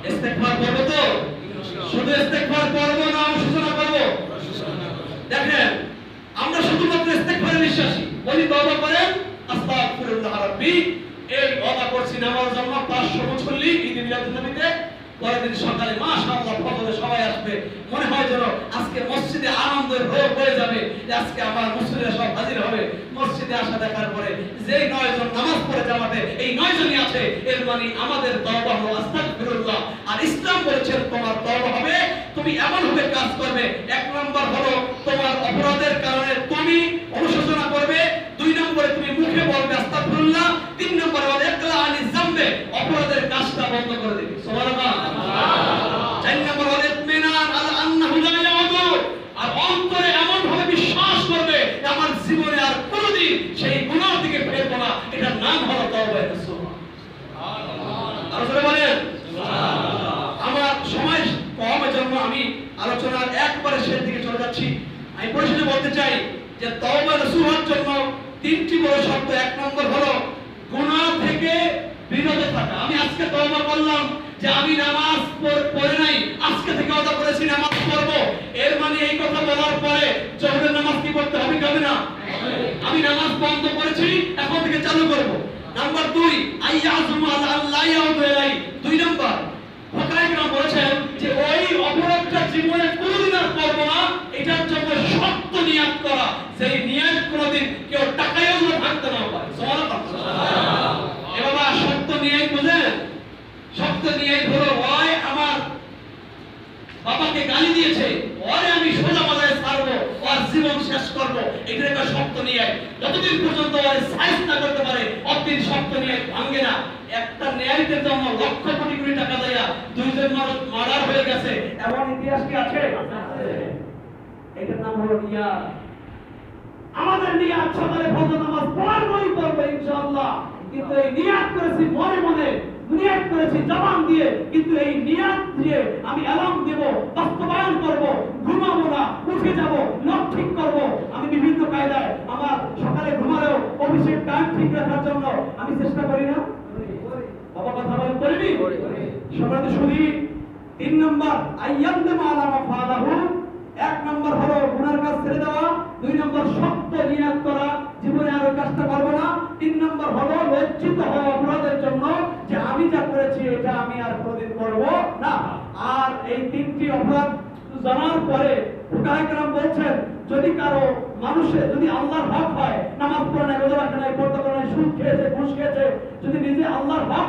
ইস্তেগফার করব তো? শুধু ইস্তেগফার করব না অনুশোচনা করব? দেখেন, আমরা শুধুমাত্র ইস্তেগফারে বিশ্বাসী। বলি তওবা করেন, আস্তাগফিরুল্লাহ রাব্বি। এই ওয়াদা করছি নামাজ জন্য 500 মুসল্লি ঈদ মিলাদুন নবীতে পরের দিন সকালে মাশাআল্লাহ ফজরে সবাই আসবে। মনে হয় যেন আজকে মসজিদে আনন্দের রোগ হয়ে যাবে, আজকে আমার মুসল্লিরা সব হাজির হবে। মসজিদে আসা দেখার পরে যেই 9 জন নামাজ পড়ে জামাতে এই 9 জনই আছে, এর মানে আমাদের তওবা হলো আস্তাগফিরুল্লাহ। আর ইসলাম বলেছেন তোমার তওবা হবে, তুমি এমন ভাবে কাজ করবে। 1 নম্বর হলো তোমার অপরাধের কারণে তুমি অনুশোচনা করবে, 2 নম্বরে তুমি মুখে বলবে আস্তাগফিরুল্লাহ, 3 নম্বরে বলে ইকলা আনি যামবে, অপরাধের কাজটা বন্ধ করে দিবে। সুবহানাল্লাহ। 4 নম্বর হলো ইতমিনান আলা আন্নাহু লা ইয়াউদু, আর অন্তরে এমন ভাবে বিশ্বাস করবে আমার জীবনে আর কোনোদিন সেই গুনাহ থেকে ফিরবো না। এটার নাম হলো তওবা নসুহ। আর জোরে বলেন সুবহানাল্লাহ। আমার সময় কম, এজন্য আমি আলোচনার একবারে শেষ দিকে চলে যাচ্ছি। আমি পরিশেষে বলতে চাই যে তওবা নসুহের জন্য 3টি বড় শর্ত। 1 নম্বর হলো গুনাহ থেকে বিরত থাকা। আমি আজকে তওবা করলাম যে আমি নামাজ পড়ে নাই, আজকে থেকে ওয়াদা করেছি নামাজ পড়ব, এর মানে এই কথা বলার পরে জোহরের নামাজ কি পড়তে হবে কি হবে না? আমি নামাজ বন্ধ করেছি, এখন থেকে চালু করব। নাম্বার 2, আইয়াজুম আল্লাহ ইয়াউদু ইলাই। 2 নম্বর ফুকাহায়ে বলেছেন যে ওই অপরাধটা জীবনে কোনোদিন আর করব না, এটার জন্য শক্ত নিয়ত করা, সেই নিয়ত কোনোদিন কেউ টাকায়ও না ভাঙতে না পারে। সুবহানাল্লাহ। এ বাবা, শক্ত নিয়ত বুঝেন? শক্ত নিয়ত হলো হয় আমার বাবাকে গালি দিয়েছে, ওরে আমি সোজা বাজারে ছাড়বো, ওর জীবন শেষ করব, এটা একটা শক্ত নিয়ত। যতদিন পর্যন্ত ওরে সাইজ না করতে পারে অতদিন শক্ত নিয়ত ভাঙে না। একটা ন্যায়ের জন্য লক্ষ কোটি কোটি টাকা দেয়া 2 জন মার্ডার হয়ে গেছে, এমন ইতিহাস কি আছে? এটার নাম হলো নিয়ত। আমাদের নিয়ত সকালে ফজর নামাজ পড়বই পড়বো ইনশাআল্লাহ, কিন্তু এই নিয়ত করেছি মনে মনে, নিয়ত করেছি জবান দিয়ে, কিন্তু এই নিয়ত দিয়ে আমি অ্যালার্ম দেব, বাস্তবায়ন করব, ঘুমাবো না, উঠে যাব, লক ঠিক করব। আমি বিভিন্ন কায়দায় আমার সকালে ঘুমালেও অফিসের টাইম ঠিক রাখার জন্য আমি চেষ্টা করি না? বাবা কথা বলেন, করিনি? সম্মানিত শুধু 3 নম্বর আইয়ামদামা আলা মা ফালাহু। 1 নম্বর হলো গুনার কাজ ছেড়ে দেওয়া, 2 নম্বর শক্ত নিয়ত করা, জীবনে আর ওই কাজটা করব না, 3 নম্বর হলো লজ্জিত হওয়া অপরাধের জন্য যে আমি যা করেছি এটা আমি আর কোনোদিন করব না। আর এই 3টি অপরাধ জানার পরে ফুকাহায়ে কেরাম বলছেন যদি কারো মানুষের যদি আল্লাহর হক হয়, নামাজ পড়ে না, রোজা রাখে না, পর্দা করে না, সুদ খেয়েছে, ঘুষ খেয়েছে, যদি নিজে আল্লাহর হক